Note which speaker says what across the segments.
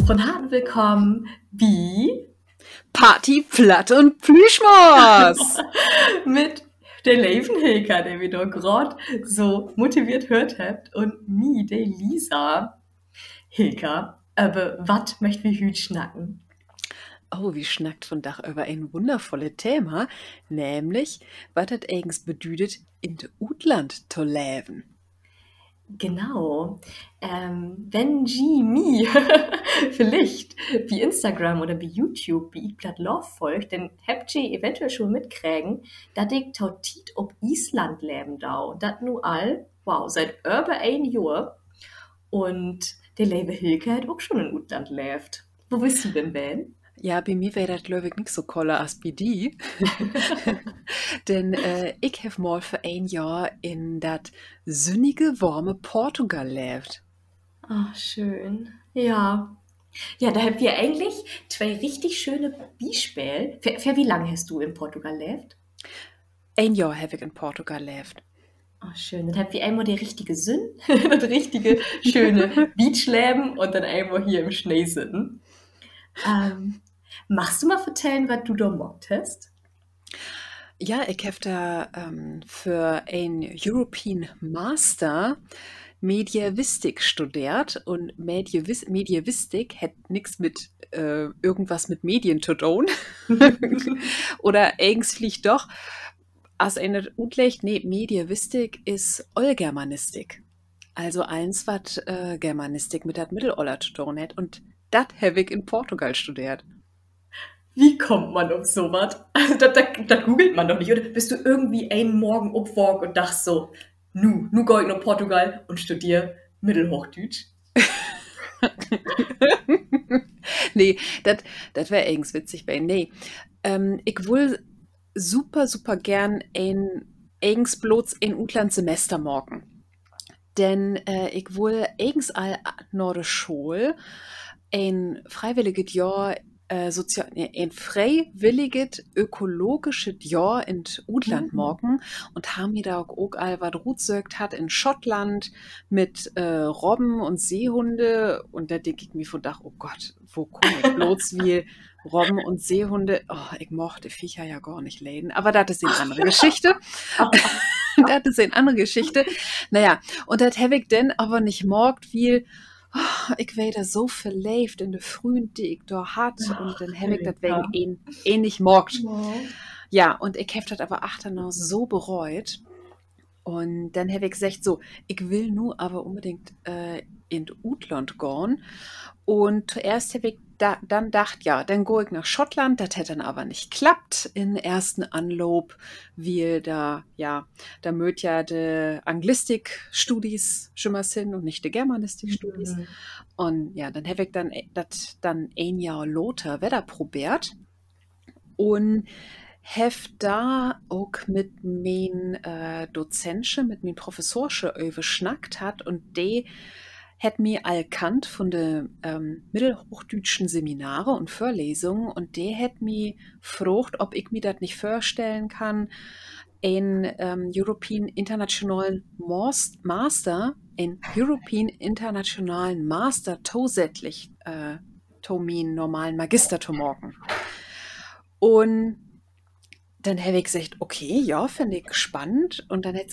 Speaker 1: von harten Willkommen, wie
Speaker 2: Party, Platt und Plüschmaus.
Speaker 1: mit der Leven Hilker, der wir doch gerade so motiviert hört habt, und mir, der Lisa. Hilka, aber was möchten wir heute schnacken?
Speaker 2: Oh, wie schnackt von Dach über ein wundervolles Thema, nämlich, was das eigens bedeutet, in de Utland zu leben.
Speaker 1: Genau. Wenn Jimmy vielleicht wie Instagram oder wie YouTube wie Eatblood Love folgt, dann habt ihr eventuell schon mitkriegen, dass ich tautit ob Island leben da. Das nu all, wow, seit über ein Jahr. Und der liebe Hilke hat auch schon in Utland lebt. Wo bist du denn, Ben?
Speaker 2: Ja, bei mir wäre das, glaube ich, nicht so koller als bei die. Denn ich habe mal für ein Jahr in das sonnige, warme Portugal gelebt.
Speaker 1: Ach, schön. Ja. Ja, da habt ihr eigentlich zwei richtig schöne Beispiele. Für wie lange hast du in Portugal gelebt?
Speaker 2: Ein Jahr habe ich in Portugal gelebt.
Speaker 1: Oh, schön. Dann habt ihr einmal die richtige Sinn, das richtige, schöne Beachleben und dann einmal hier im Schnee sitzen. Machst du mal vertellen, was du da mockt hast?
Speaker 2: Ja, ich habe da für ein European Master Mediavistik studiert und Mediavistik hat nichts mit irgendwas mit Medien zu tun. Oder eigens vielleicht doch. Als eine Utlecht, nee, Mediavistik ist Allgermanistik. Also eins, was Germanistik mit der Mitteloller zu tun hat. Und das habe ich in Portugal studiert.
Speaker 1: Wie kommt man auf sowas? Also, das googelt man doch nicht. Oder bist du irgendwie einen Morgen aufgewacht und dachtest so, nu geh ich nach Portugal und studiere Mittelhochdeutsch?
Speaker 2: Nee, das wäre eigens witzig bei. Nee, ich will super gern eigens bloß ein Utlandssemester morgen. Denn ich will eigens all nach der Schule ein freiwilliges Jahr, ein freiwilliges ökologisches Jahr in Utland morgen und haben mir da auch all was rutsögt hat in Schottland mit Robben und Seehunde und da denke ich mir von Dach, oh Gott, wo komme ich bloß wie Robben und Seehunde? Oh, ich mochte Viecher ja gar nicht leiden, aber das ist eine andere Geschichte. Das ist eine andere Geschichte. Naja, und das habe ich dann aber nicht morgt, wie ich wär da so verlebt in de Frühen, die ich da hat und dann habe ich das wegen nicht morgt. Ja, und ich habe das aber achternaus so bereut. Und dann habe ich gesagt, so, ich will nur aber unbedingt in Utland gehen. Und zuerst habe ich dann gedacht, ja, dann gehe ich nach Schottland. Das hätte dann aber nicht klappt in ersten Anlob, weil da mögt ja die Anglistik-Studis schon mal sind und nicht die Germanistik-Studis. Und ja, dann habe ich das dann ein Jahr Lothar Wetter probiert. Und hef da auch mit mein Dozentche, mit mein Professorsche überschnackt hat und die hat mir allkannt von de mittelhochdeutschen Seminare und Vorlesungen und die hat mir gefragt, ob ich mir das nicht vorstellen kann, ein European International Master, ein European Internationalen Master zusätzlich to mein normalen Magister zu morgen. Und dann habe ich gesagt, okay, ja, finde ich spannend. Und dann hat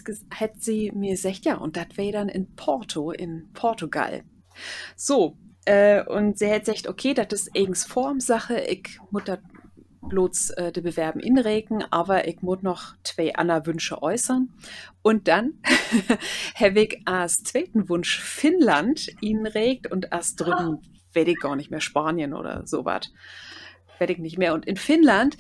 Speaker 2: sie mir gesagt, ja, und das wäre dann in Porto, in Portugal. So, und sie hat gesagt, okay, das ist eigens Formsache, ich muss das bloß die Bewerben inregen, aber ich muss noch zwei andere Wünsche äußern. Und dann habe ich als zweiten Wunsch Finnland inregt und als dritten werde ich gar nicht mehr Spanien oder sowas. Werde ich nicht mehr. Und in Finnland,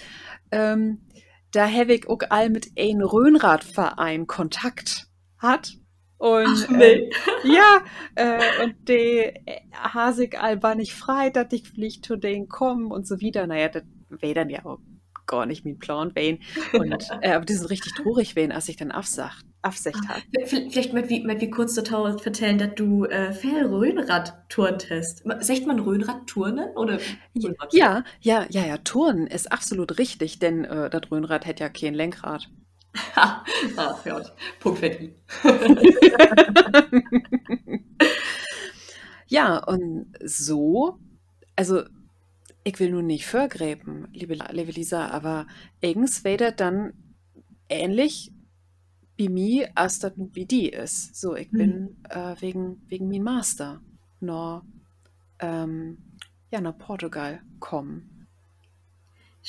Speaker 2: da habe ich auch all mit einem Rhönradverein Kontakt hat. Und und die Hasig all war nicht frei, dass ich vielleicht zu denen komme und so wieder. Naja, das wäre dann ja auch gar nicht mein Plan wählen. Und aber die sind richtig traurig wählen, als ich dann Aufsicht habe.
Speaker 1: Vielleicht mit wie kurz dazu vertellen, dass du viel Rhönrad turnt hast. Sagt man Rhönrad turnen oder?
Speaker 2: Ja, Turnen ist absolut richtig, denn das Rhönrad hätte ja kein Lenkrad.
Speaker 1: Ja, Punkt für die.
Speaker 2: Ja, und so also ich will nun nicht vergräben, liebe Lisa, aber eigens wäre das dann ähnlich wie mir, als das nun wie die ist. So, ich
Speaker 1: Hm.
Speaker 2: bin wegen mein Master nach, ähm, ja, nach Portugal kommen.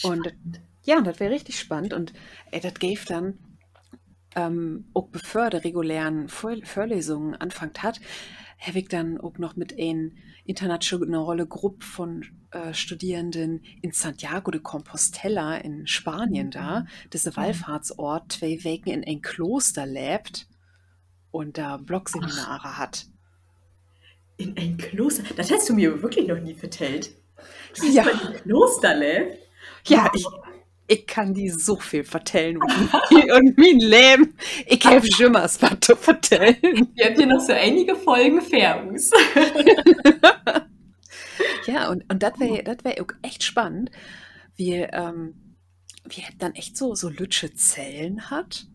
Speaker 2: Und
Speaker 1: Spannend.
Speaker 2: ja, das wäre richtig spannend. Und das gäbe dann, auch bevor der regulären Vorlesungen anfangen hat, habe ich dann auch noch mit einer internationalen Gruppe von Studierenden in Santiago de Compostela in Spanien da, das ist ein
Speaker 1: Oh.
Speaker 2: Wallfahrtsort, 2 Wochen in ein Kloster lebt und da
Speaker 1: Ach,
Speaker 2: Blogseminare hat.
Speaker 1: in ein Kloster. Das hättest du mir wirklich noch nie erzählt. Du hast
Speaker 2: Ja,
Speaker 1: mal im Kloster lebt.
Speaker 2: ja,
Speaker 1: Wow.
Speaker 2: ich kann die so viel vertellen und mein Leben. Ich habe schon mal was zu vertellen.
Speaker 1: Wir haben hier noch so einige Folgen Ferus.
Speaker 2: Ja, und das wär auch echt spannend, wie dann echt so lütsche Zellen hat.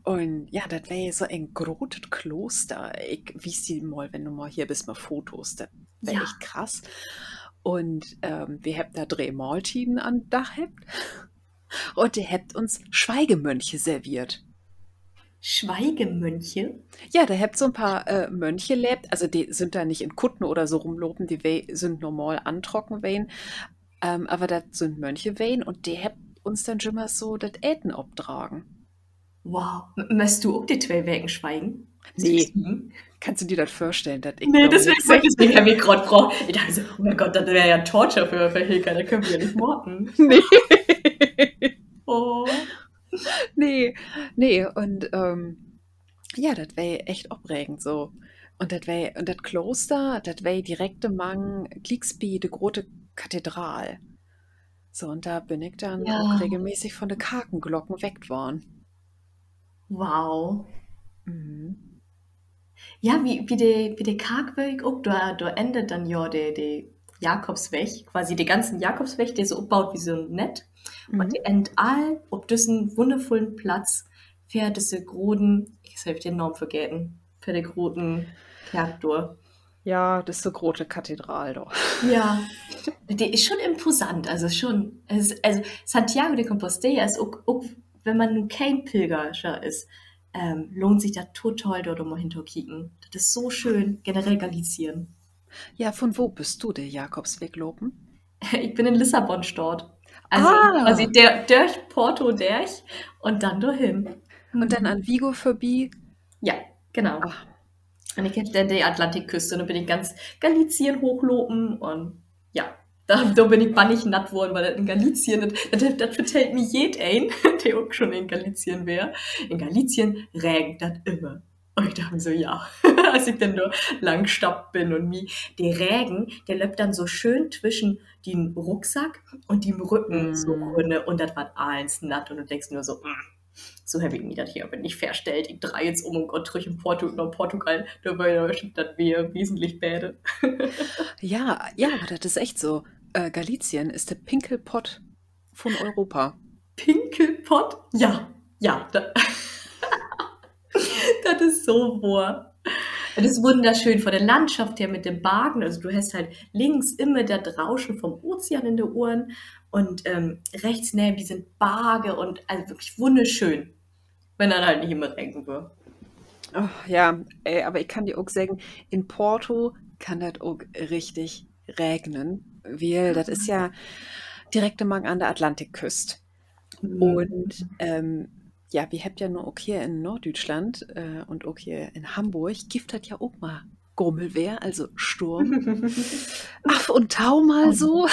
Speaker 2: Und ja, das wäre so ein großes Kloster. Ich wies dir mal, wenn du mal hier bist, mal Fotos. Das wäre
Speaker 1: Ja,
Speaker 2: echt krass. Und wir haben da 3 Mahltiden an Dach habt. Und ihr habt uns Schweigemönche serviert.
Speaker 1: Schweigemönche.
Speaker 2: Ja, da habt so ein paar Mönche lebt. Also die sind da nicht in Kutten oder so rumlopen, die sind normal antrocken wehen. Aber das sind Mönche wehen und die habt uns dann schon mal so das Äten obtragen.
Speaker 1: Wow. Möchtest du auch die 2 Wegen schweigen?
Speaker 2: Nee,
Speaker 1: Süßen?
Speaker 2: kannst du dir das vorstellen, dass ich
Speaker 1: Nee,
Speaker 2: da mit
Speaker 1: deswegen
Speaker 2: 16.
Speaker 1: habe ich gerade gefragt. Ich dachte so, oh mein Gott, das wäre ja Torture für Hilka, da können wir ja nicht morden.
Speaker 2: Nee.
Speaker 1: Oh.
Speaker 2: Nee, nee, und ja, das wäre echt aufregend so. Und das Kloster, das wäre direkt am Gliegsby, die große Kathedral. So, und da bin ich dann auch
Speaker 1: Ja,
Speaker 2: regelmäßig von den Kakenglocken weckt worden.
Speaker 1: wow.
Speaker 2: Mhm.
Speaker 1: Ja, wie der Kargweg auch, da endet dann ja der Jakobsweg, quasi der ganzen Jakobsweg, der so aufbaut wie so ein Nett. Und
Speaker 2: Mhm.
Speaker 1: der endet all auf diesen wundervollen Platz für diese großen, ich habe den Namen vergessen, für den großen Kerk durch.
Speaker 2: Ja, das ist so große Kathedral doch.
Speaker 1: Ja, der ist schon imposant, also schon. Also Santiago de Compostela ist auch, wenn man nun kein Pilgerscher ist, lohnt sich da total dort mal hinterkicken. Das ist so schön, generell Galicien.
Speaker 2: Ja, von wo bist du, der Jakobsweg loben?
Speaker 1: Ich bin in Lissabon dort. Also quasi
Speaker 2: Ah,
Speaker 1: der durch Porto durch und dann dahin.
Speaker 2: und dann
Speaker 1: Mhm.
Speaker 2: an Vigo vorbei.
Speaker 1: Ja, genau.
Speaker 2: Ah,
Speaker 1: Und ich kenne dann die Atlantikküste und dann bin ich ganz Galicien hochlopen und ja, da bin ich bannig natt worden, weil das in Galicien, das vertellt mir jed ein, der auch schon in Galicien wäre. In Galicien regnet das immer. Und ich dachte mir so, ja, als ich dann da lang gestappt bin und mir, der Regen, der läuft dann so schön zwischen dem Rucksack und dem Rücken so
Speaker 2: mm.
Speaker 1: runter und das war alles natt und du denkst nur so, so habe ich mir das hier aber nicht verstellt. Ich drehe jetzt um und Gott durch in Portugal, da wäre das wäre wesentlich bäde.
Speaker 2: Ja, ja, aber das ist echt so. Galicien ist der Pinkelpott von Europa.
Speaker 1: Pinkelpott? Ja, ja, das ist so wahr. Das ist wunderschön von der Landschaft her mit dem Wagen. Also du hast halt links immer das Rauschen vom Ozean in den Ohren und rechts neben die sind Berge und also wirklich wunderschön, wenn dann halt nicht immer regnen würde.
Speaker 2: Oh, ja, ey, aber ich kann dir auch sagen, in Porto kann das auch richtig regnen, weil das ist ja direkt an der Atlantikküste.
Speaker 1: Mhm.
Speaker 2: Und ja, wir habt ja nur auch hier in Norddeutschland und auch hier in Hamburg, gibt das ja auch mal Grummelwehr, also Sturm. Ach, und Tau mal so.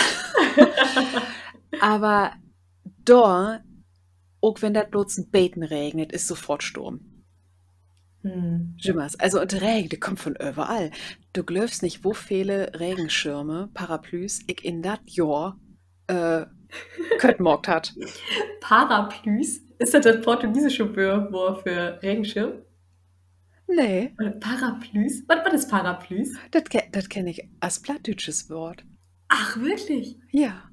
Speaker 2: Aber da, auch wenn das bloß ein Beten regnet, ist sofort Sturm.
Speaker 1: Hm.
Speaker 2: Jimmers. Also und Regen, der kommt von überall. Du glaubst nicht, wo viele Regenschirme, Parapluies ich in dat Jahr äh, köttmorgt hat.
Speaker 1: Parapluies? Ist das portugiesische Wort für Regenschirm?
Speaker 2: Nee,
Speaker 1: Oder Parapluies? Was ist Parapluies?
Speaker 2: das kenne ich als plattdeutsches Wort.
Speaker 1: Ach, wirklich?
Speaker 2: Ja.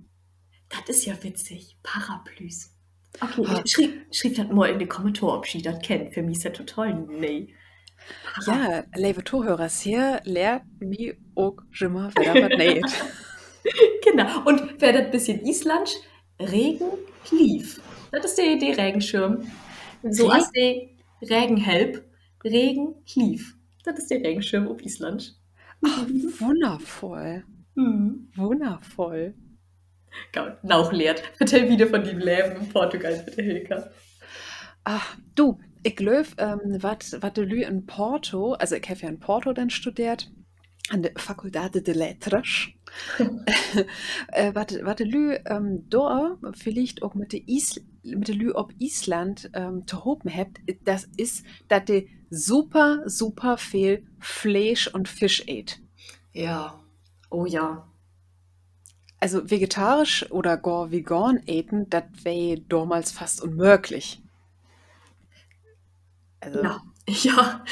Speaker 1: Das ist ja witzig. Parapluies. Okay,
Speaker 2: Ha,
Speaker 1: schrieb das mal in die Kommentare, ob Sie das kennt. Für mich ist das total nee.
Speaker 2: Ja, liebe Zuhörers, hier lehrt mich auch immer wieder was Neues.
Speaker 1: Genau. Und wer das bisschen Island, Regen, Lief. Das ist der Regenschirm. So als der Regenhelp, Regen, Lief. Das ist der Regenschirm auf Island.
Speaker 2: Ach, wundervoll.
Speaker 1: Hm.
Speaker 2: Wundervoll.
Speaker 1: Auch lehrt. Erzähl wieder von dem Leben in Portugal, bitte, Hilka.
Speaker 2: Ach, du, ich glaube, was du in Porto, also ich habe ja in Porto dann studiert, an der Faculdade de Letras. Was du da vielleicht auch mit der Lü ob Island zu hoffen habt, das ist, dass die super, super viel Fleisch und Fisch ät.
Speaker 1: Ja. Oh ja.
Speaker 2: Also vegetarisch oder gar vegan eten, das wäre damals fast unmöglich. Also,
Speaker 1: Ja. Ja.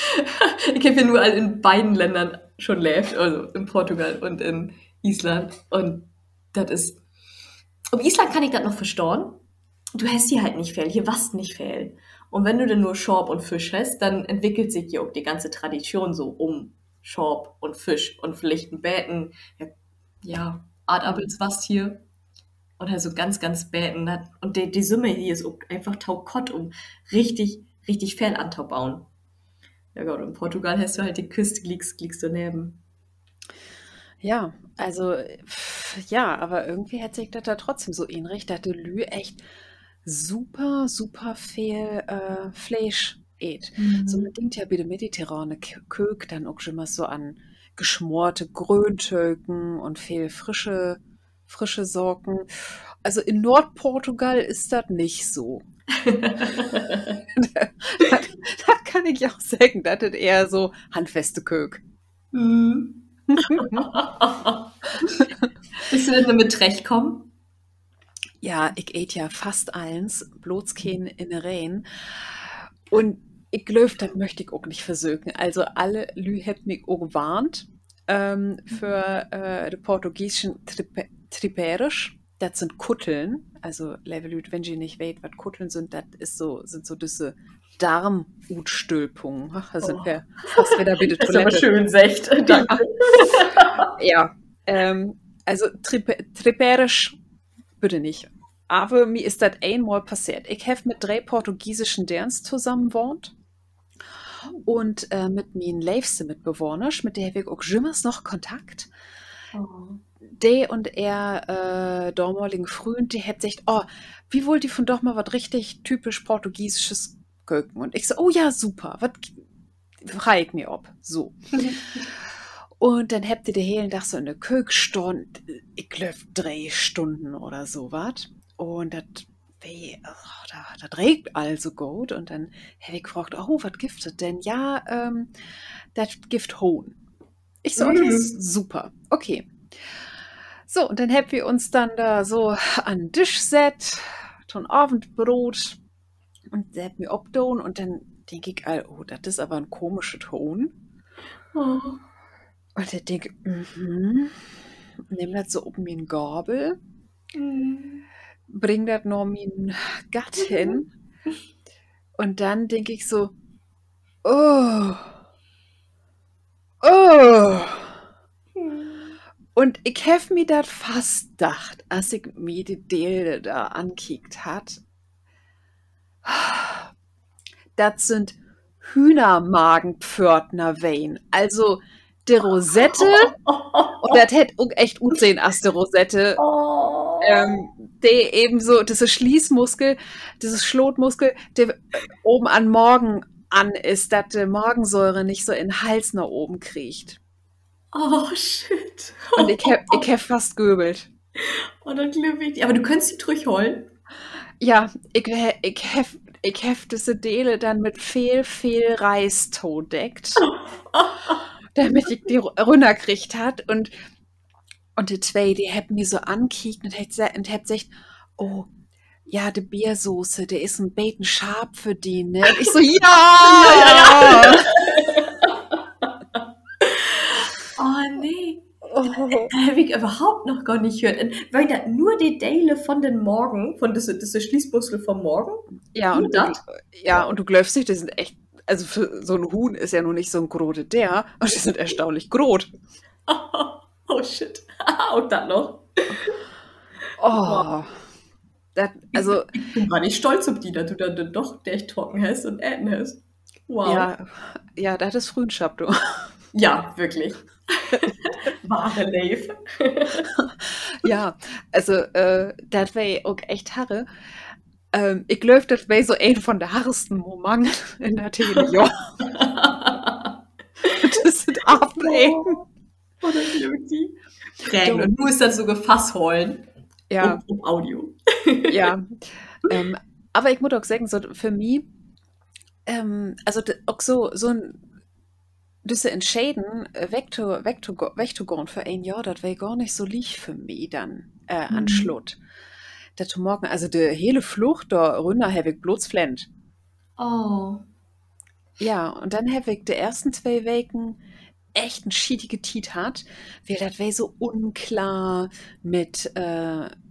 Speaker 1: Ich habe ja nur in beiden Ländern schon lebt, also in Portugal und in Island. Und das ist. Auf Island kann ich das noch verstehen. Du hast hier halt nicht viel, hier was nicht viel. Und wenn du dann nur Schorb und Fisch hast, dann entwickelt sich hier auch die ganze Tradition so um Schorb und Fisch und vielleicht ein Bäten, ja, ja Adappels was hier. Oder so ganz, ganz Bäten. Und die Summe hier ist auch einfach taukott, um richtig, richtig viel anzubauen. Ja Gott, in Portugal hast du halt die Küste, liegst daneben.
Speaker 2: ja, also, ja, aber irgendwie hat sich das da trotzdem so ähnlich, dass die Lü echt super, super viel Fleisch ät. So man
Speaker 1: Mhm.
Speaker 2: denkt ja bei der mediterrane Kök dann auch schon mal so an geschmorte Gröntöken und viel frische Sorten. Also in Nordportugal ist das nicht so. Das kann ich auch sagen, das ist eher so handfeste Kök.
Speaker 1: Mhm. Bist du denn damit zurechtkommen?
Speaker 2: Ja, ich ät ja fast eins, bloß kein Innereien. Und ich glaube, das möchte ich auch nicht versöken. Also alle Lü hat mich auch gewarnt für die portugiesischen Triperisch. Das sind Kutteln. Also, liebe Lüd, wenn ihr nicht wisst, was Kutteln sind, das sind so diese Darmutstülpungen. Ach, da sind
Speaker 1: Oh,
Speaker 2: wir fast wieder bei der
Speaker 1: das ist aber
Speaker 2: Toilette.
Speaker 1: schön, Secht.
Speaker 2: Ja,
Speaker 1: Danke.
Speaker 2: ja. Also Triperisch bitte nicht. Aber mir ist das einmal passiert. Ich habe mit 3 portugiesischen Derns zusammen gewohnt und mit meinen liebsten Mitbewohnern, mit der habe ich auch jemals noch Kontakt.
Speaker 1: Oh.
Speaker 2: Der und er, damaligen Freund, die hat gesagt, oh, wie wollt ihr von doch mal was richtig typisch portugiesisches Köken? Und ich so, oh ja, super, was frage ich mir ob. So. Und dann habt ihr den hellen Tag so in der Küche gestanden, ich glaube 3 Stunden oder so was. Und das das regt also gut. Und dann habe ich gefragt, oh, was giftet denn? Ja, das Gift Hohn. Ich so, okay,
Speaker 1: Mhm.
Speaker 2: super, okay. So, und dann haben wir uns dann da so an den Tisch gesetzt, schon Abendbrot und der hat mir obdon und dann denke ich, oh, das ist aber ein komischer Ton.
Speaker 1: Oh.
Speaker 2: Und ich denke, nimm das so oben in Gabel,
Speaker 1: Mhm.
Speaker 2: bring das noch min Gatt hin und dann denke ich so, oh, oh. Und ich hab mir das fast gedacht, als ich mir die Dele da ankickt hat. Das sind Hühnermagenpförtner Wein. Also die Rosette, und das hätte auch echt gut sehen als die Rosette,
Speaker 1: Oh.
Speaker 2: der eben so, diese Schließmuskel, dieses Schlotmuskel, der oben an Morgen an ist, dass die Magensäure nicht so in den Hals nach oben kriecht.
Speaker 1: Oh, shit.
Speaker 2: Und ich hab fast göbelt.
Speaker 1: Oh, dann glaube ich. Aber du könntest die durchholen.
Speaker 2: Ja, ich hef diese Dele dann mit viel Reis todeckt, damit ich die runterkriegt hat. Und die zwei, die haben mir so angekickt und hab gesagt, oh, ja, die Biersoße, der ist ein Beten scharf für die, ne? Und ich so,
Speaker 1: Ja, ja, ja.
Speaker 2: ja!
Speaker 1: Oh, nee.
Speaker 2: Oh.
Speaker 1: Da habe ich überhaupt noch gar nicht gehört. Und weil da nur die Teile von den Morgen, von diese Schließmuskel vom Morgen,
Speaker 2: Ja,
Speaker 1: nur
Speaker 2: und
Speaker 1: das.
Speaker 2: ja, und du glaubst nicht, die sind echt also für so ein Huhn ist ja nur nicht so ein großer der, und die sind erstaunlich groß.
Speaker 1: Oh shit. Und dann noch. Wow.
Speaker 2: Oh, also
Speaker 1: Ich bin gar nicht stolz auf die, dass du dann doch echt trocken hast und Äten hast. Wow.
Speaker 2: ja, ja, das ist Frühschaft, du.
Speaker 1: Ja, wirklich. Wahre Lave.
Speaker 2: Ja, also das wäre auch echt Harre. Ich glaube, das wäre so ein von der harresten Momente in der Tele. Ja, das sind Abwägen.
Speaker 1: Oh, oder irgendwie. Prägen.
Speaker 2: Du,
Speaker 1: Und du musst dann so Gefass holen.
Speaker 2: ja,
Speaker 1: Um Audio.
Speaker 2: ja. Ähm, aber ich muss auch sagen, so für mich, also auch so ein diese Entscheiden, wegzugehen für ein Jahr, das wäre gar nicht so lieg für mich dann an
Speaker 1: Mhm.
Speaker 2: Schluss. Dat morgen, also de hele Flucht da runter habe ich bloß flennt.
Speaker 1: Oh.
Speaker 2: Ja, und dann habe ich die ersten 2 Wochen echt ein schiedige Tiet hat, weil das wäre so unklar mit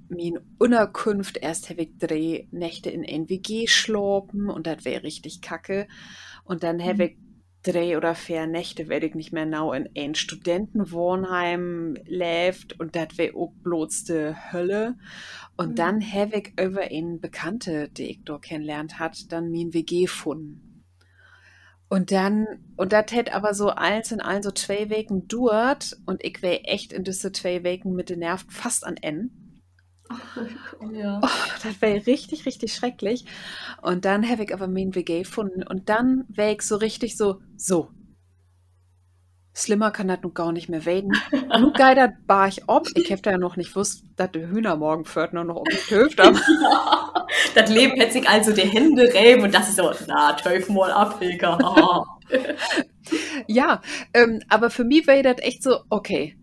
Speaker 2: min Unterkunft. Erst habe ich 3 Nächte in NWG geschlafen und das wäre richtig kacke. Und dann habe ich 3 oder 4 Nächte, werde ich nicht mehr genau in ein Studentenwohnheim lebt und das wäre auch bloß die Hölle. Und dann
Speaker 1: Mhm.
Speaker 2: habe ich über einen Bekannte, die ich dort kennenlernt hat, dann min WG gefunden. Und dann, und das hätte aber so eins in allen so 2 Wochen dauert und ich wär echt in diese 2 Wochen mit den Nerven fast an N.
Speaker 1: Ja.
Speaker 2: Das wäre richtig, richtig schrecklich. Und dann habe ich aber mein WG gefunden und dann wär ich so richtig so, schlimmer kann das nun gar nicht mehr werden. Nu geidert bar ich ob. Ich hab da ja noch nicht gewusst, dass die Hühner morgen Pförtner noch um die Töft haben.
Speaker 1: Ja. Das Leben hätte sich also die Hände reiben und das ist so, na, töf mal ab, Hilke. Haha.
Speaker 2: Ja, aber für mich wäre das echt so, okay,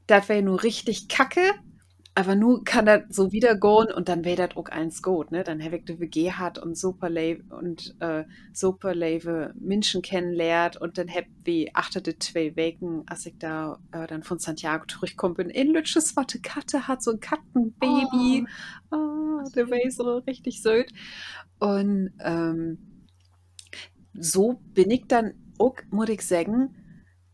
Speaker 2: das wäre nur richtig kacke, aber nur kann das so wieder gehen und dann wäre das auch eins gut, ne? Dann habe ich die WG hat und super leve Menschen kennenlernt und dann hab wie achtete 2 Wochen, als ich da dann von Santiago zurückgekommen bin, in Lütsches Watte Katte hat so ein
Speaker 1: Oh,
Speaker 2: Kattenbaby. Ah, der war so richtig süß. Und so bin ich dann auch, muss ich sagen,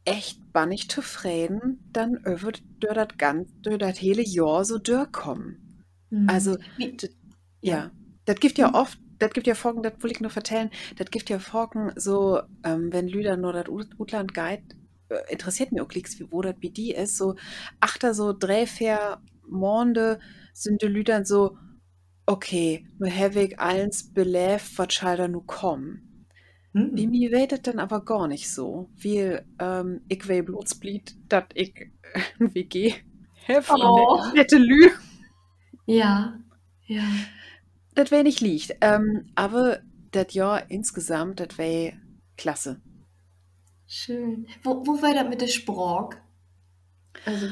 Speaker 2: echt bannig zufrieden, dann über durch das hele Jahr so durchkommen.
Speaker 1: hm.
Speaker 2: Also,
Speaker 1: Wie,
Speaker 2: d
Speaker 1: ja.
Speaker 2: ja, das gibt ja
Speaker 1: Hm?
Speaker 2: oft das gibt ja Folgen, das will ich noch vertellen, das gibt ja Folgen so, wenn Lüder nur das Utland geht, interessiert mich auch nix, wie wo das bei die ist, so achter so 3, 4 Monde sind die Lüdern so: „Okay, nu habe ich eins beleeft, was schall da nu kommen?" Bei
Speaker 1: Hm.
Speaker 2: mir wär das dann aber gar nicht so, weil ich will bloß blieb, dass ich ein WG habe und
Speaker 1: Oh.
Speaker 2: nette Lü.
Speaker 1: Ja. Ja.
Speaker 2: Das wär nicht liegt. Aber das Jahr insgesamt, das wär klasse.
Speaker 1: Schön. Wo war das mit der Sprach? Also,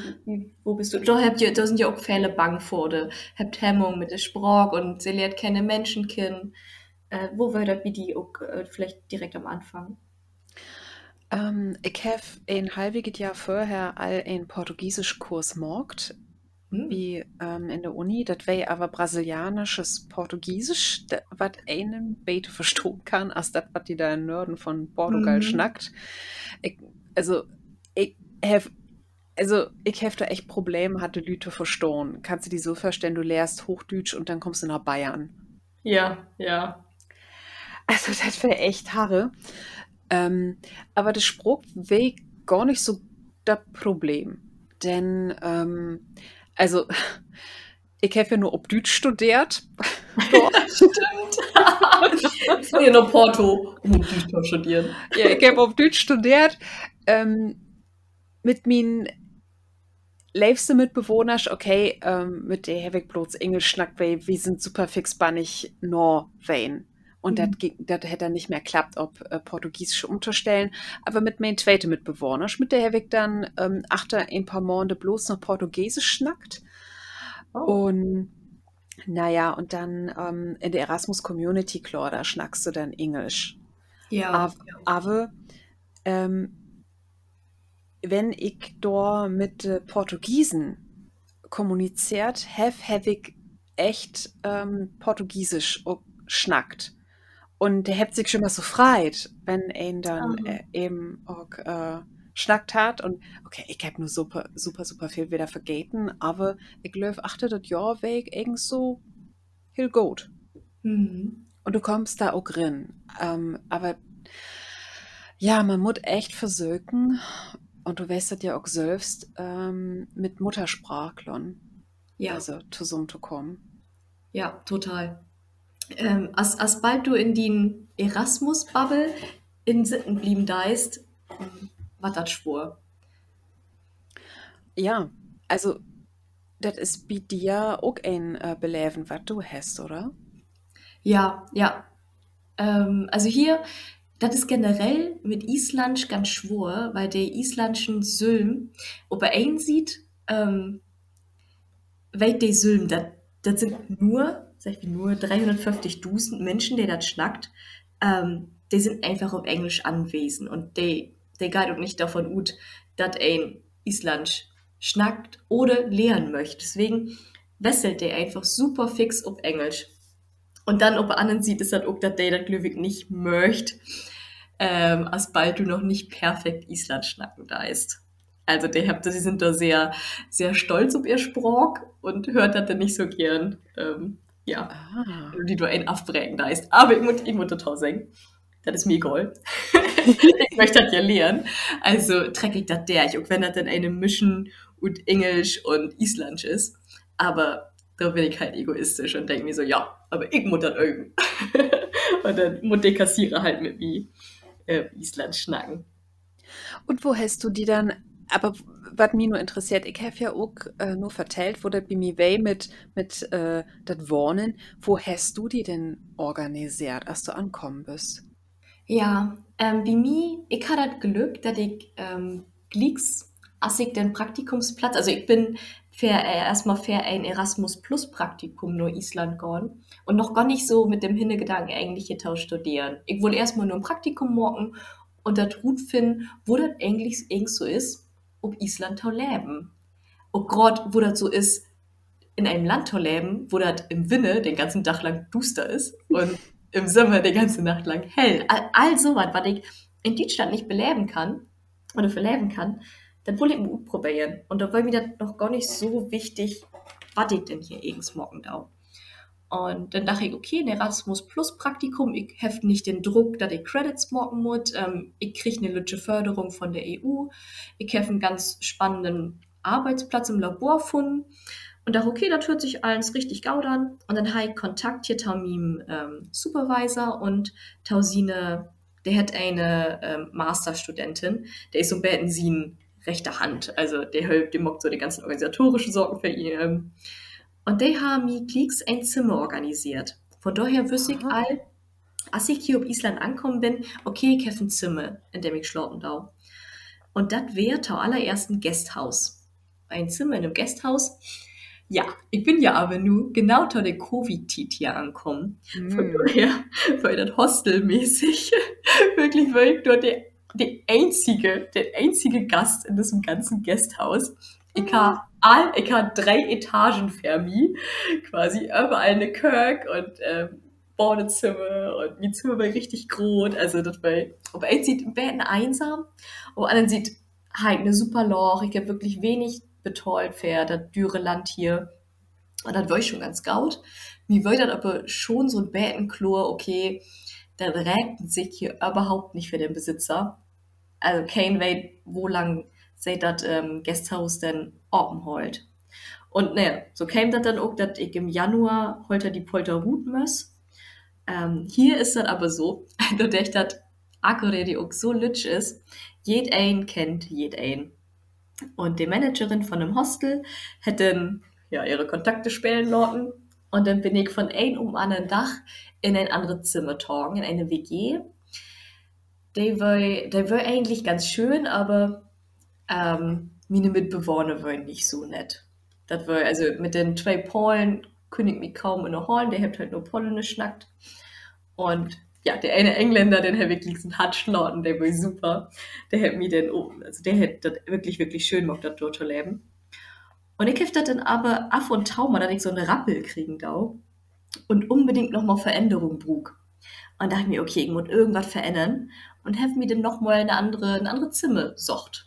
Speaker 1: wo bist du? Da sind ja auch viele bang vor der, habt Hemmung mit der Sprach und sie lernt keine Menschen kennen. Wo war das wie die auch, vielleicht direkt am Anfang?
Speaker 2: Ich habe ein halbiges Jahr vorher all einen Portugiesisch-Kurs gemacht,
Speaker 1: Hm.
Speaker 2: wie in der Uni. Das wär aber brasilianisches Portugiesisch, was einen Bete verstehen kann, als das, was die da im Norden von Portugal
Speaker 1: Mhm.
Speaker 2: schnackt. Ich, also, ich have ich habe da echt Probleme, hatte Lüte verstehen. Kannst du dir so vorstellen, du lernst Hochdeutsch und dann kommst du nach Bayern.
Speaker 1: Ja, ja.
Speaker 2: Also, das wäre echt Harre. Aber der Spruch wäre gar nicht so das Problem. Denn, also, ich habe ja nur ob Deutsch studiert. Dort.
Speaker 1: Stimmt. Ich will ja noch Porto um Düsseldorf studieren.
Speaker 2: Ja, ich habe auf Deutsch studiert. Ähm, mit meinen liebsten Mitbewohnern, okay, mit der habe ich bloß Englisch schnackt, weil wir sind super fix bannig Norwegen. Und
Speaker 1: Mhm.
Speaker 2: das hätte dann nicht mehr klappt, ob Portugiesisch umzustellen. Aber mit meinen zweiten Mitbewohnern, mit der habe ich dann achter ein paar Monate bloß noch Portugiesisch schnackt.
Speaker 1: Oh.
Speaker 2: Und naja, und dann in der Erasmus Community, klar, da schnackst du dann Englisch.
Speaker 1: Ja.
Speaker 2: Aber ähm, wenn ich da mit Portugiesen kommuniziert habe, habe ich echt Portugiesisch auch schnackt. Und der hebt sich schon mal so freit, wenn ein dann
Speaker 1: Ah.
Speaker 2: eben auch schnackt hat. Und okay, ich hab nur super, super, super viel wieder vergeten, aber ich glaube, achte das Jahr weg irgend so heel gut.
Speaker 1: Mhm.
Speaker 2: Und du kommst da auch rein. Aber ja, man muss echt versöken. Und du weißt das ja auch selbst, mit Muttersprachlern,
Speaker 1: Ja,
Speaker 2: also zusammenzukommen.
Speaker 1: ja, total. Als bald du in den Erasmus-Bubble in Sitten blieben deist, war das schwur.
Speaker 2: Ja, also das ist bei dir auch ein Beleven, was du hast, oder?
Speaker 1: Ja, ja. Also hier, das ist generell mit Island ganz schwur, weil der isländischen Sylm, ob er einen sieht, weil die Sylm, das sind nur, sag ich wie nur 350.000 Menschen, die das schnackt, die sind einfach auf Englisch anwesend und die geht auch nicht davon ut, dass ein Island schnackt oder lernen möchte. Deswegen wesselt der einfach super fix auf Englisch. Und dann, ob er anderen sieht, ist das auch, dass der das Glückwig nicht möchte, als bald du noch nicht perfekt Island schnacken da ist. Also sie sind da sehr, sehr stolz auf ihr Sprach und hört das dann nicht so gern, ja,
Speaker 2: Ah.
Speaker 1: die du ein aufbringen da ist. Aber ich muss total sagen, das ist mir egal. Ich möchte das ja lernen. Also trecke ich das der, auch wenn das dann eine Mischen und Englisch und Isländisch ist. Aber da bin ich halt egoistisch und denke mir so, ja, aber ich muss das üben. Und dann muss der Kassierer halt mit mir Island schnacken.
Speaker 2: Und wo hast du die dann, aber was mich nur interessiert, ich habe ja auch nur vertellt, wo der bei mir wei mit das Wohnen, wo hast du die denn organisiert, als du ankommen bist?
Speaker 1: Ja, wie mir, ich hatte das Glück, dass ich glicks, als ich den Praktikumsplatz, also ich bin erstmal für ein Erasmus Plus Praktikum nur Island gegangen und noch gar nicht so mit dem Hintergedanken eigentlich hier tau studieren. Ich wollte erstmal nur ein Praktikum machen und das gut finden, wo das eigentlich so ist, ob Island tau leben. Und gerade wo das so ist, in einem Land zu leben, wo das im Winter den ganzen Tag lang duster ist und im Sommer die ganze Nacht lang hell. All sowas, was ich in Deutschland nicht beleben kann oder verleben kann, dann wollte ich mal probieren. Und da war mir das noch gar nicht so wichtig, was ich denn hier irgends morgen da. Und dann dachte ich, okay, ein Erasmus Plus Praktikum, ich habe nicht den Druck, dass ich Credits machen muss. Ich kriege eine lütsche Förderung von der EU. Ich habe einen ganz spannenden Arbeitsplatz im Labor gefunden. Und dachte, okay, das hört sich alles richtig gaud an. Und dann habe ich Kontakt hier zu meinem Supervisor und Tausine, der hat eine Masterstudentin, der ist so ein bisschen sie in rechter Hand. Also der hilft, der macht so die ganzen organisatorischen Sorgen für ihn. Und die haben mir Klicks ein Zimmer organisiert. Von daher wüsste ich
Speaker 2: Aha.
Speaker 1: all, als ich hier auf Island ankommen bin, okay, ich habe ein Zimmer, in dem ich schlafen darf. Und das wäre zu allererst ein Gasthaus. Ein Zimmer in einem Gasthaus. Ja, ich bin ja aber nur genau zu der Covid-Tit hier angekommen. Von
Speaker 2: Hm.
Speaker 1: daher war das hostelmäßig wirklich war ich dort der einzige Gast in diesem ganzen Gasthaus. Ich habe 3 Etagen für mich, quasi überall eine Kirk und Badezimmer und mein Zimmer war richtig groß. Also das war, aber eins sieht im Bett einsam, aber anderen sieht halt eine super Loch. Ich habe wirklich wenig betreut für das dürre Land hier. Und dann war ich schon ganz gaut. Mir war das aber schon so ein Bettenklo, okay, das regt sich hier überhaupt nicht für den Besitzer. Also kein weiß, wo lang seit das Gasthaus denn offen holt. Und naja, so käme das dann auch, dass ich im Januar heute die Polter routen muss. Hier ist das aber so, dadurch, dass Akureyri auch so lütsch ist, jed ein kennt jed ein. Und die Managerin von dem Hostel hätte ja ihre Kontakte spielen lassen. Und dann bin ich von einem um anderen Dach in ein anderes Zimmer gegangen, in eine WG. Die war eigentlich ganz schön, aber meine Mitbewohner waren nicht so nett. Das war, also mit den 2 Polen konnte ich mich kaum unterhalten, der hat halt nur Polnisch schnackt. Und ja, der eine Engländer, den habe ich wirklich einen Hatschlauten, der war super. Der hat mir den, also der hat das wirklich, wirklich schön gemacht, das dort zu leben. Und ich habe das dann aber af und tau mal, dass ich so eine Rappel kriegen da und unbedingt nochmal Veränderung brug. Und dachte ich mir, okay, ich muss irgendwas verändern und habe mir dann nochmal eine andere Zimmer gesucht.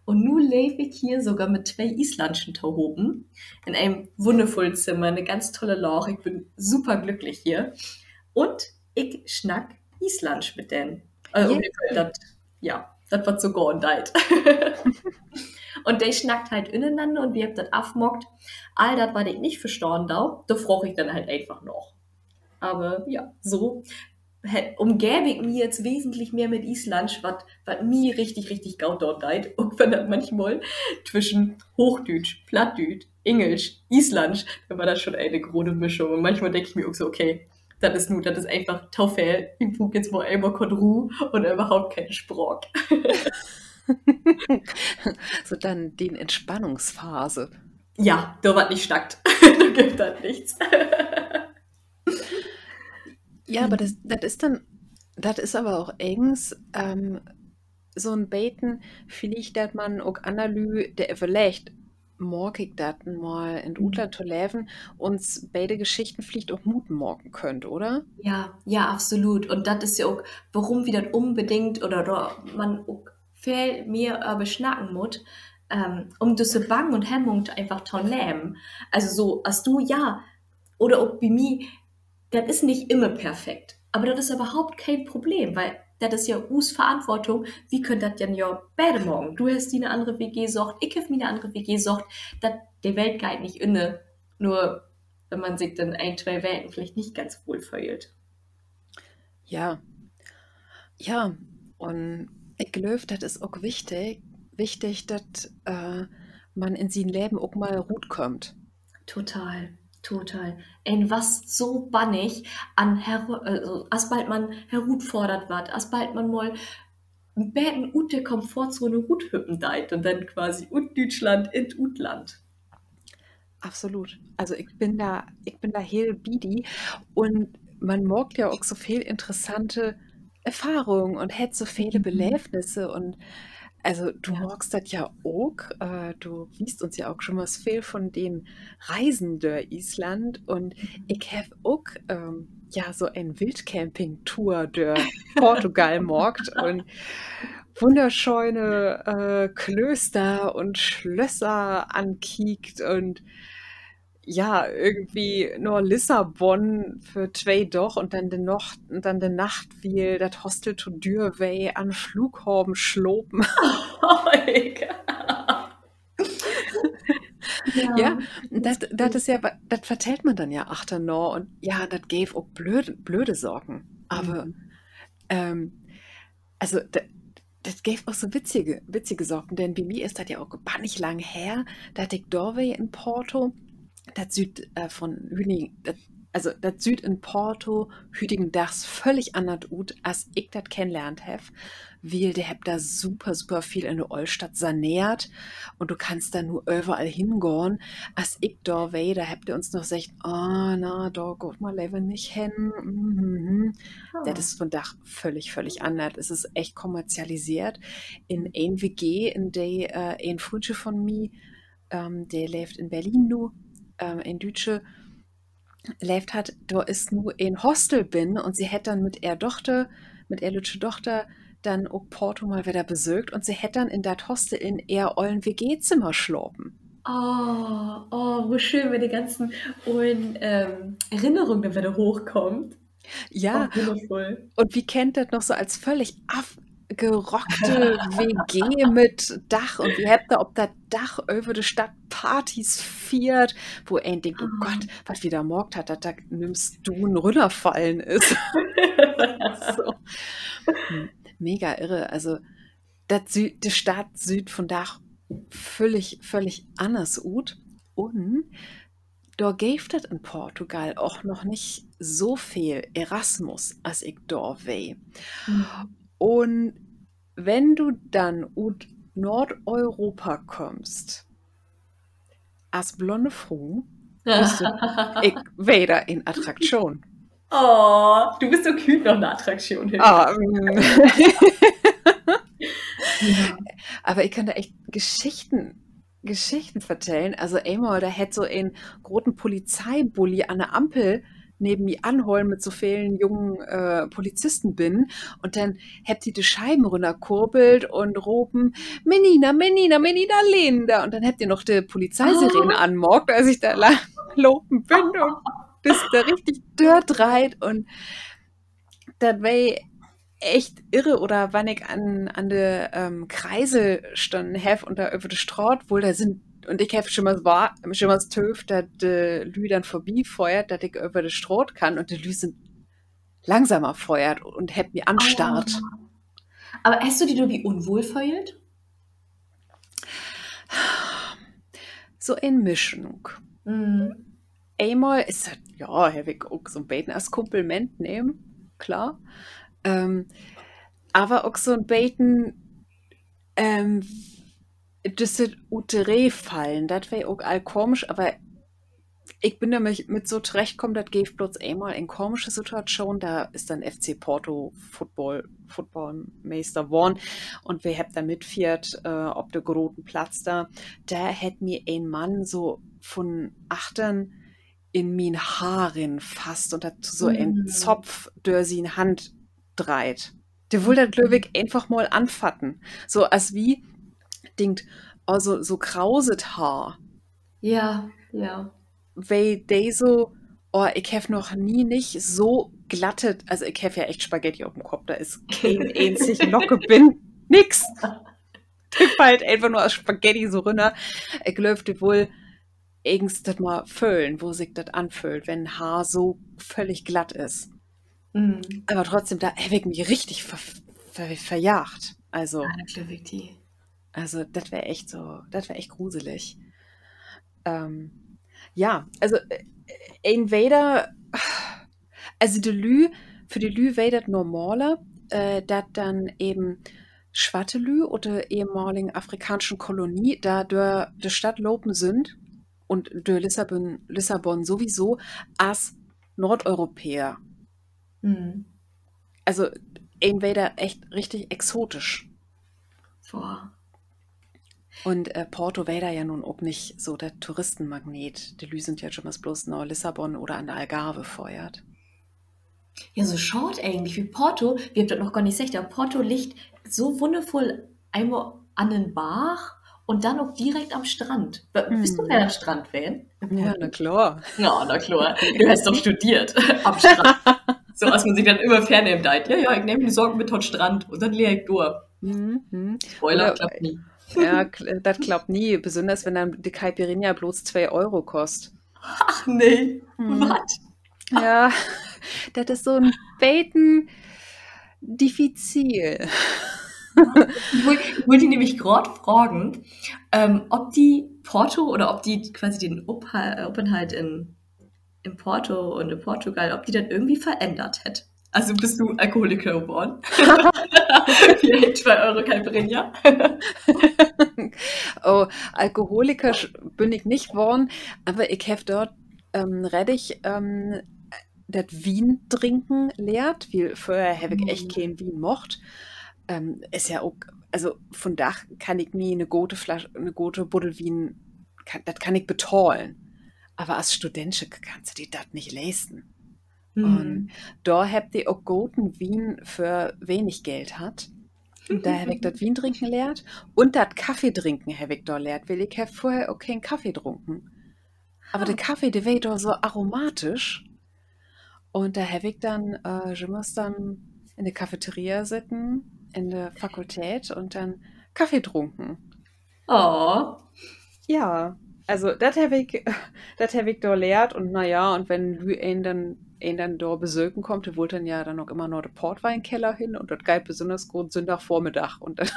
Speaker 1: Und nun lebe ich hier sogar mit zwei isländischen Tauben in einem wundervollen Zimmer, eine ganz tolle Lage. Ich bin super glücklich hier. Und ich schnack Isländisch mit denen.
Speaker 2: Ja,
Speaker 1: Das, ja, das wird so gone deit. Und der schnackt halt ineinander und wir haben das aufmockt. All das, was ich nicht verstanden da frage ich dann halt einfach noch. Aber ja, so umgäbe ich mir jetzt wesentlich mehr mit Island, was mir richtig, richtig gaut dort deit. Und wenn das manchmal zwischen Hochdeutsch, Plattdeutsch, Englisch, Island, dann war das schon eine große Mischung. Und manchmal denke ich mir auch so, okay, das ist einfach Taufel. Ich brauche jetzt mal einmal keine Ruhe und überhaupt keinen Sprach.
Speaker 2: so dann die Entspannungsphase.
Speaker 1: Ja, da wird nicht stackt. Da gibt das nichts.
Speaker 2: Ja, aber das ist dann, das ist aber auch eigens so ein Beten, vielleicht, dass man auch analy, der überlegt, morg ich das mal in Utland zu leben, uns beide Geschichten vielleicht auch Mut morgen könnt, oder?
Speaker 1: Ja, ja, absolut. Und das ist ja auch, warum wir das unbedingt oder da man auch viel mehr beschnacken muss, um diese Bang und Hemmung einfach zu nehmen. Also so, als du ja, oder auch bei mir, das ist nicht immer perfekt. Aber das ist überhaupt kein Problem, weil das ist ja us Verantwortung. Wie könnt das denn ja beide morgen? Du hast die eine andere WG sucht, ich hab mir eine andere WG sucht. Das die Welt geht nicht inne. Nur wenn man sich dann ein, zwei Welten vielleicht nicht ganz wohl fühlt.
Speaker 2: Ja, ja. Und ich glaube, das ist auch wichtig, dass man in sein Leben auch mal gut kommt.
Speaker 1: Total, total. En was so bannig an als bald man herutfordert wird, als bald man mal ein bisschen ut der Komfortzone Ruthüppen deit und dann quasi ut Deutschland in Utland.
Speaker 2: Absolut. Also ich bin da heel Bidi und man merkt ja auch so viel interessante Erfahrungen und hat so viele
Speaker 1: Mhm.
Speaker 2: Belebnisse und also du
Speaker 1: Ja.
Speaker 2: magst das ja auch, du liest uns ja auch schon mal viel von den Reisen der Island und ich habe auch ja so ein Wildcamping-Tour der Portugal morgt und wunderschöne Klöster und Schlösser ankiekt und ja, irgendwie nur Lissabon für zwei doch und dann de Nacht wie das Hostel to Dürwey an Flughafen schlopen.
Speaker 1: Oh, egal.
Speaker 2: Ja,
Speaker 1: Ja,
Speaker 2: das
Speaker 1: das
Speaker 2: das
Speaker 1: stimmt.
Speaker 2: ist ja das vertellt man dann ja achter noch und ja, das gäbe auch blöde Sorgen. Aber,
Speaker 1: Mhm.
Speaker 2: ähm, also das gäbe auch so witzige Sorgen, denn bei mir ist das ja auch gar nicht lang her, dass ich Dorwey in Porto das Süd von Hüning, also das Süd in Porto, Hüdigen das völlig anders ut, als ich das kennenlernt habe, weil der habt da super viel in der Altstadt saniert und du kannst da nur überall hingehen, als ich da wei, da habt ihr uns noch gesagt, oh, na, da geht mal lieber nicht hin, mhm. Das
Speaker 1: Ah.
Speaker 2: ist von Dach völlig anders. Es ist echt kommerzialisiert. In ein WG, in der ein Freund von mir, der lebt in Berlin nu, ein Deutsche lebt hat, da ist nur ein Hostel bin und sie hätte dann mit er lütsche Tochter, dann auch Porto mal wieder besögt und sie hätte dann in dat Hostel in eher ollen WG-Zimmer schlopen.
Speaker 1: Oh, oh, wo schön, wenn die ganzen ollen Erinnerungen wieder hochkommt.
Speaker 2: Ja,
Speaker 1: Oh, wundervoll.
Speaker 2: und wie kennt das noch so als völlig abgerockte WG mit Dach und wie habt ihr ob das Dach über die Stadt Partys feiert, wo ein denkt, oh Gott, was wieder morgt hat, dass da nimmst du ein runterfallen ist. So. Mega irre. Also, der Staat Süd von Dach völlig anders ut. Und da gäbe das in Portugal auch noch nicht so viel Erasmus, als ich da wei.
Speaker 1: Mhm.
Speaker 2: Und wenn du dann ut Nordeuropa kommst, als blonde Frau, bist du ich wieder in Attraktion.
Speaker 1: Oh, du bist so kühn noch eine Attraktion hin.
Speaker 2: Ah,
Speaker 1: Ja.
Speaker 2: aber ich kann da echt Geschichten vertellen. Also einmal, da hätte so ein großen Polizeibully an der Ampel neben mir anholen mit so vielen jungen Polizisten bin und dann habt die Scheiben runterkurbelt und ropen, Menina, Menina, Menina, Linda. Und dann habt ihr noch die Polizeisirene
Speaker 1: Oh,
Speaker 2: anmockt, als ich da lopen bin und bist da richtig dort reit und das war echt irre, oder wann ich an der Kreisel standen hef und da über die Straße, wo da sind, und ich hef schon mal töf, dass die Lü dann vorbeifeuert, dass ich über die Straße kann und die Lü sind langsamer feuert und hab mir anstarrt.
Speaker 1: oh. Aber hast du dich irgendwie unwohl gefühlt?
Speaker 2: So in Mischung.
Speaker 1: Mhm.
Speaker 2: Einmal ist das, ja, hab ich auch so ein Beten als Kompliment nehmen, klar. Aber auch so ein Beten, ähm, das sind Utere fallen, das wäre auch all komisch, aber ich bin damit mit so zurechtgekommen, das geht bloß einmal in komische Situation, da ist dann FC Porto Footballmeister geworden und wir haben da mitfiert, ob der großen Platz da hätte mir ein Mann so von achtern in min Haaren fasst und hat so ein
Speaker 1: Mhm.
Speaker 2: Zopf durch in Hand dreit. Der wollte das, glaube ich, einfach mal anfatten. So als wie, denkt, also so krauset Haar.
Speaker 1: Ja, ja.
Speaker 2: Weil die so, oh, ich habe noch nie nicht so glattet, also ich habe ja echt Spaghetti auf dem Kopf, da ist kein einzig Locke bin, nix. Die fällt einfach nur aus Spaghetti so runter. Ich glaube, wohl eigens das mal füllen, wo sich das anfühlt, wenn Haar so völlig glatt ist.
Speaker 1: Mhm.
Speaker 2: Aber trotzdem, da habe ich mich richtig verjagt.
Speaker 1: Ja, da glaube ich die.
Speaker 2: Also das wäre echt gruselig. Ja, also ein Vader, also für die Lü wäre das normaler, dass dann eben Schwattelü oder ehemaligen afrikanischen Kolonie da durch die Stadt lopen sind und durch Lissabon sowieso als Nordeuropäer.
Speaker 1: Mhm.
Speaker 2: Also ein Vader echt richtig exotisch.
Speaker 1: Boah.
Speaker 2: Und Porto wäre da ja nun auch nicht so der Touristenmagnet. Die Lü sind ja schon mal bloß nach Lissabon oder an der Algarve feuert.
Speaker 1: Ja, so short eigentlich wie Porto. Wir haben das noch gar nicht gesagt, aber Porto liegt so wundervoll einmal an den Bach und dann auch direkt am Strand. Bist du
Speaker 2: Hm.
Speaker 1: ein Strandfan in
Speaker 2: Ja, na
Speaker 1: Porto?
Speaker 2: klar.
Speaker 1: Ja, na klar. Du hast doch studiert am Strand. So, als man sich dann immer fernnehmen deit. Ja, ja, ich nehme die Sorgen mit am Strand und dann leer ich durch.
Speaker 2: Mhm.
Speaker 1: Spoiler,
Speaker 2: Oder,
Speaker 1: klappt nie.
Speaker 2: ja, das klappt nie, besonders wenn dann die Caipirinha bloß 2 € kostet.
Speaker 1: Ach nee,
Speaker 2: Hm.
Speaker 1: was?
Speaker 2: Ja, das ist so ein Beten diffizil.
Speaker 1: Ich wollte die nämlich gerade fragen, ob die Porto oder ob die quasi den Aufenthalt in Porto und in Portugal, ob die dann irgendwie verändert hätte. Also bist du Alkoholiker geworden? Vielleicht 2 € Caipirinha?
Speaker 2: Oh, Alkoholiker bin ich nicht geworden, aber ich habe dort Reddich das Wien trinken lehrt, weil vorher habe ich echt kein Wien mocht. Ist ja auch, also von Dach kann ich nie eine gute Flasche, eine gute Buddel Wien, das kann ich betollen. Aber als Studentin kannst du dir das nicht leisten. Und
Speaker 1: Hm.
Speaker 2: da habt ihr auch guten Wien für wenig Geld hat. Und da habe ich das Wien trinken lehrt und das Kaffee trinken habe ich da lehrt, weil ich habe vorher auch keinen Kaffee getrunken. Aber der Kaffee, der war doch so aromatisch. Und da habe ich dann, ich muss dann in der Cafeteria sitzen, in der Fakultät und dann Kaffee trunken.
Speaker 1: Oh.
Speaker 2: Ja, also das habe ich, das habe ich da lehrt und naja, und wenn Lü einen dann da besöken kommt, der wollte dann ja dann noch immer noch den Portweinkeller hin und das galt besonders gut Sonntagvormittag und dann,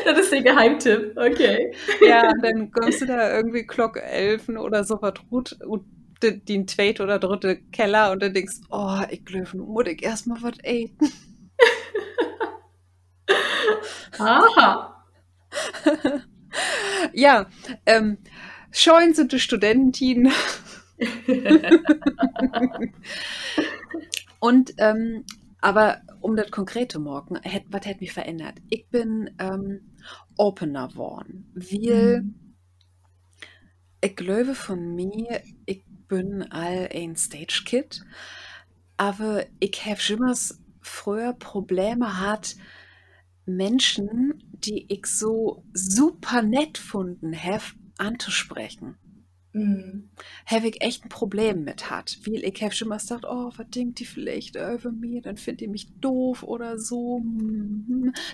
Speaker 1: Das ist der Geheimtipp. Okay.
Speaker 2: ja, dann kommst du da irgendwie Glock 11 oder so was gut und den zweiten oder dritte Keller und dann denkst, oh, ich glaube, muss ich erstmal was eten.
Speaker 1: Aha.
Speaker 2: Ja, scheuen sind die Studentin. Und, aber um das konkrete morgen, was hätte mich verändert? Ich bin Opener geworden. Weil
Speaker 1: Mhm.
Speaker 2: Ich glaube von mir, ich bin all ein Stage-Kid, aber ich habe schon mal früher Probleme gehabt, Menschen, die ich so super nett gefunden habe, anzusprechen.
Speaker 1: Mhm.
Speaker 2: Habe ich echt ein Problem mit hat. Weil ich habe schon mal gesagt, oh, was denkt die vielleicht über mir? Dann findet ihr mich doof oder so.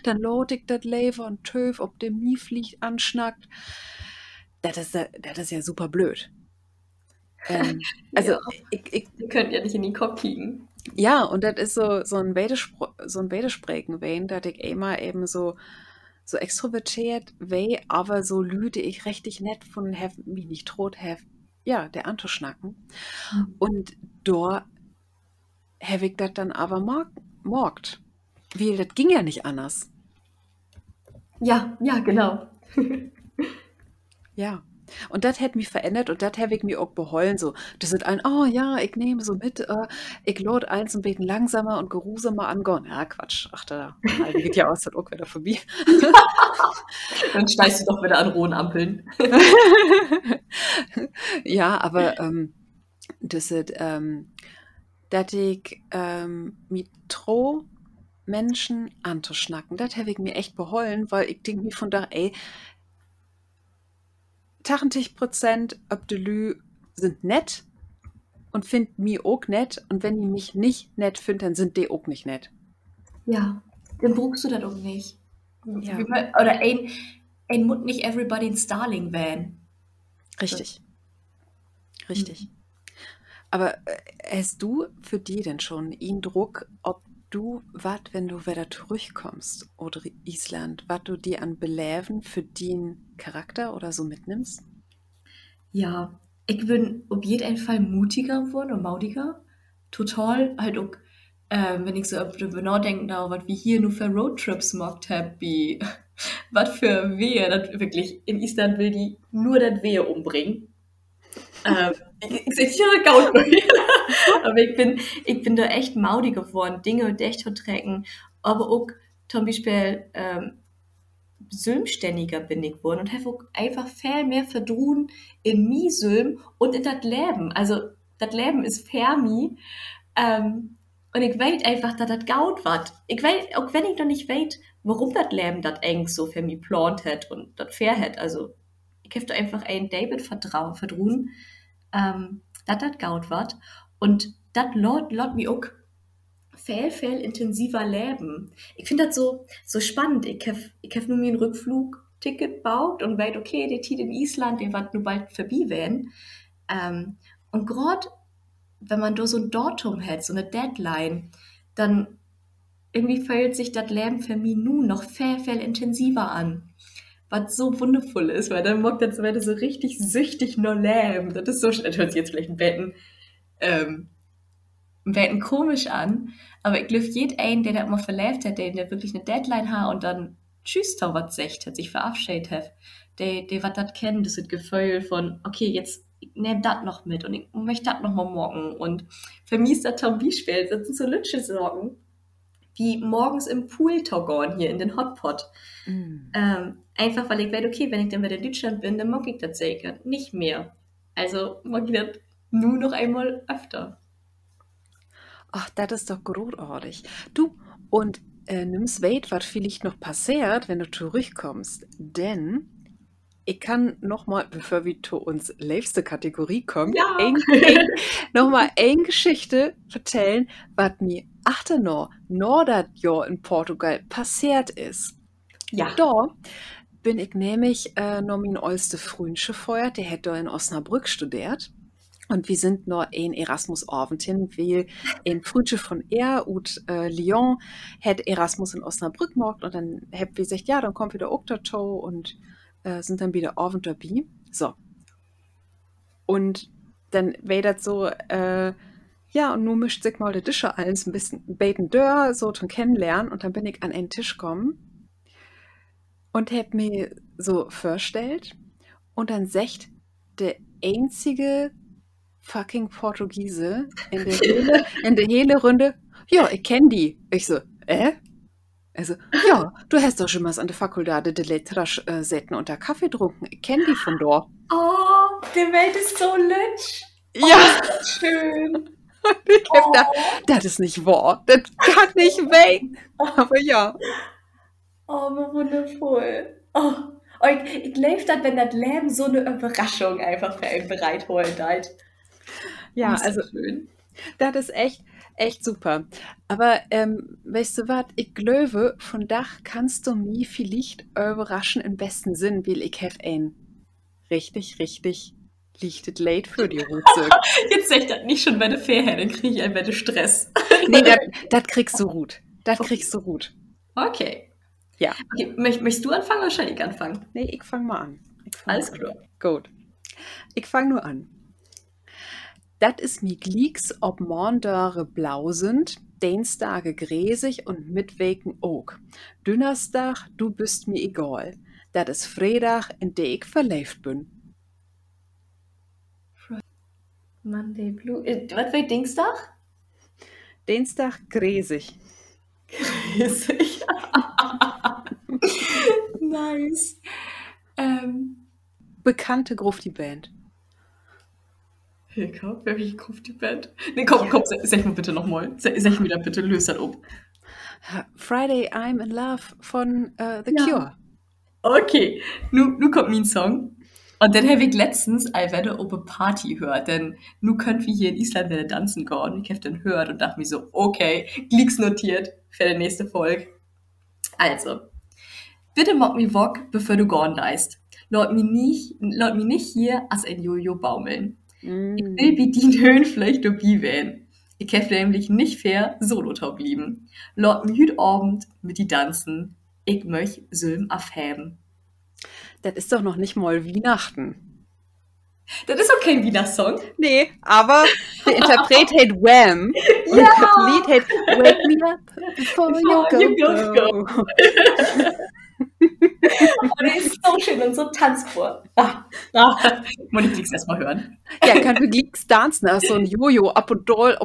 Speaker 2: Dann lot ich das Lever und töf, ob der mir fliegt, anschnackt. Das ist ja super blöd. Also,
Speaker 1: Ja,
Speaker 2: ich,
Speaker 1: ihr könnt ja nicht in den Kopf kriegen.
Speaker 2: ja, und das ist so ein Wedesprechen wehen, dass ich immer eben so extrovertiert weh, aber so lüde ich richtig nett von have mich nicht tot have, ja, der anzuschnacken. Und da habe ich das dann aber morgt. Weil das ging ja nicht anders.
Speaker 1: Ja, ja, genau.
Speaker 2: Ja. Und das hat mich verändert und das habe ich mir auch behollen. So, das sind ein, oh ja, ich nehme so mit, ich lade eins ein bisschen langsamer und geruhsamer angehen. Ja, Quatsch. Ach, da halte ich ja aus, das auch wieder vorbei.
Speaker 1: Dann steigst du doch wieder an rohen Ampeln.
Speaker 2: Ja, aber das ist, dass ich mit tro Menschen anzuschnacken, das habe ich mir echt behollen, weil ich denke mir von da, ey, 80% ob de Lü sind nett und finden mich auch nett und wenn die mich nicht nett finden, dann sind die auch nicht nett.
Speaker 1: Ja, dann brauchst du das auch nicht.
Speaker 2: Ja,
Speaker 1: Oder ein muss nicht everybody ein Starling werden.
Speaker 2: richtig, richtig. Aber hast du für die denn schon einen Druck, ob du wat, wenn du wieder zurückkommst oder Island, was du dir an Beläven für den Charakter oder so mitnimmst?
Speaker 1: Ja, ich bin auf jeden Fall mutiger geworden und maudiger. Total, halt auch, wenn ich so darüber nachdenke, was wir hier nur für Roadtrips gemacht haben, wie, was für Wehe, das wirklich, in Island will die nur das Wehe umbringen. Ich sehe Gaut, aber ich bin da echt maudig geworden, Dinge echt zu tracken, aber auch zum Beispiel, selbstständiger bin ich geworden und habe auch einfach viel mehr verdrun in mi Sülm und in das Leben. Also, das Leben ist für mi. Und ich weiß einfach, dass das gaut wird. Ich weiß, auch wenn ich noch nicht weiß, warum das Leben das eng so für mi plant hat und das fair hat. Also, ich habe da einfach einen David verdrun, dass das gaut wird. Und das lot mi auch viel intensiver leben. Ich finde das so spannend. Ich hab nur mir ein Rückflugticket gebaut und weiß, okay, die Tiet in Island, den wird nur bald vorbei werden. Und gerade, wenn man da so ein Datum hat, so eine Deadline, dann irgendwie fühlt sich das Leben für mich nun noch viel intensiver an. Was so wundervoll ist, weil dann mag das so richtig süchtig nur leben. Das ist so, das hört sich jetzt vielleicht ähm, werden komisch an, aber ich glaube, jeder ein, der da immer verläuft hat, der wirklich eine Deadline hat und dann tschüss, da was sagt, hat sich verabschiedet hat, der wird das kennen, das ist Gefühl von, okay, jetzt ich nehme das noch mit und ich möchte das noch mal morgen und für mich ist das zum Beispiel, das sind so Lütsche Sorgen, wie morgens im Pool toggen hier in den Hotpot.
Speaker 2: Mm.
Speaker 1: Einfach weil ich weiß, okay, wenn ich dann wieder in Deutschland bin, dann mag ich das sicher nicht mehr. Also mag ich das nur noch einmal öfter.
Speaker 2: Ach, das ist doch großartig. Du, und nimmst weit, was vielleicht noch passiert, wenn du zurückkommst. Denn ich kann noch mal, bevor wir zu uns letzte Kategorie kommen,
Speaker 1: Ja.
Speaker 2: noch mal eine Geschichte erzählen, was mir achte noch das Jahr in Portugal passiert ist.
Speaker 1: Ja.
Speaker 2: Da bin ich nämlich noch mein oldste Freund gefeuert, der hat da in Osnabrück studiert. Und wir sind noch in Erasmus Arventin, weil ein Freundchen von er und Lyon hat Erasmus in Osnabrück gemacht und dann hab wir gesagt, ja, dann kommt wieder auch dazu und sind dann wieder Abend dabei. So. Und dann war das so, ja, und nun mischt sich mal der Tische alles ein bisschen beten dör, so zum Kennenlernen und dann bin ich an einen Tisch gekommen und hab mir so vorgestellt und dann sagt der einzige fucking Portugiese in der hele Runde, ja, ich kenn die. Ich so, Also, ja, du hast doch schon mal an der Fakultät de Letras Sitten unter Kaffee getrunken. Ich kenn die von da.
Speaker 1: Oh, die Welt ist so lütsch. Oh,
Speaker 2: Ja,
Speaker 1: ist das schön.
Speaker 2: ich hab da,
Speaker 1: Oh,
Speaker 2: das ist nicht wahr. Das kann nicht weg. Aber ja.
Speaker 1: oh, wie wundervoll. Oh, ich liebe das, wenn das Leben so eine Überraschung einfach für einen bereitholt halt. Oh,
Speaker 2: Ja,
Speaker 1: ist
Speaker 2: also
Speaker 1: das schön.
Speaker 2: das ist echt super. Aber weißt du was? Ich glaube, von Dach kannst du mich vielleicht überraschen im besten Sinn, weil ich habe ein richtig lichtet late für die Rutze.
Speaker 1: Jetzt sag ich das nicht schon bei der Ferien, dann kriege ich ein bisschen Stress.
Speaker 2: Nee, das kriegst du gut. Das kriegst du gut.
Speaker 1: Okay.
Speaker 2: Ja.
Speaker 1: Okay, möchtest du anfangen oder soll ich anfangen?
Speaker 2: Nee, ich fange mal an.
Speaker 1: Alles klar.
Speaker 2: Gut. Ich fange nur an. Dat is mi Glieks ob Mondare blau sind, Dienstage gräsig und Mittweken ook. Dünnerstag, du bist mir egal. Dat is Fredag, in de ich verläuft bin.
Speaker 1: Monday Blue. Was für Dienstag?
Speaker 2: Dienstag gräsig.
Speaker 1: Riesig. Nice.
Speaker 2: Bekannte Grufti Band.
Speaker 1: Hey, komm, wer ich ruft die Band? Nee, komm, sag mal bitte nochmal. Sag mir da bitte, löst das um.
Speaker 2: Friday I'm in Love von The
Speaker 1: Ja.
Speaker 2: Cure.
Speaker 1: Okay, nu kommt mein Song. Und dann habe ich letztens eine Wette ob eine Party gehört, denn nu könnt wir hier in Island wieder tanzen gehen. Ich habe den gehört und dachte mir so, okay, Glicks notiert für die nächste Folge. Also, bitte mag mi wok, bevor du gone leist. Laut mi nicht hier als ein Jojo baumeln. Ich will wie die Höhenfläche dabei wählen. Ich hab nämlich nicht fair Solo-Top lieben. Laut mi hüt Abend mit die tanzen. Ich möch Sülm afhäben.
Speaker 2: Das ist doch noch nicht mal Weihnachten.
Speaker 1: Das ist okay, wie das Song.
Speaker 2: Nee, aber der Interpret hat Wham! Und
Speaker 1: Ja.
Speaker 2: das Lied hat Wake Me Up Before You Go.
Speaker 1: Oh, der ist so schön und so tanzbar. Muss ich erstmal hören.
Speaker 2: Ja, kann für Gleeks tanzen, also so ein Jojo, up und dol.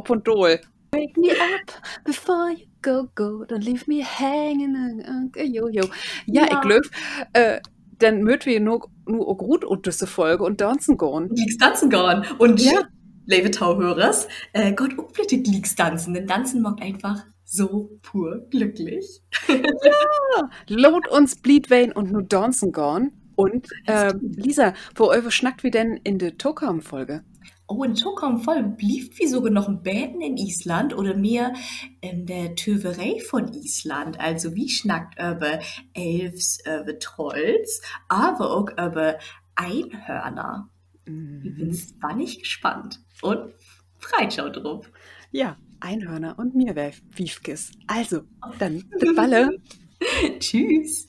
Speaker 2: Wake me up before you go, don't leave me hanging, Jojo. Ja, ich glaube, dann möchten wir nur auch gut und diese Folge und tanzen gehen.
Speaker 1: Glicks tanzen gehen. Und
Speaker 2: Ja.
Speaker 1: liebe Tauhörers, Gott unbitte Glicks tanzen, denn tanzen macht einfach so pur glücklich.
Speaker 2: Load uns Bleedwein und nur tanzen gehen. Und Lisa, wo eure schnackt wir denn in der Tokam-Folge?
Speaker 1: Oh, in Stockholm voll. Blieb wie sogar noch ein Bäden in Island oder mehr in der Töverei von Island. Also wie schnackt über Elfs, über Trolls, aber auch über Einhörner. Ich bin spannend gespannt und Freitschau drauf.
Speaker 2: Ja, Einhörner und mir Wiefkes. Also, dann, bis Balle.
Speaker 1: Tschüss.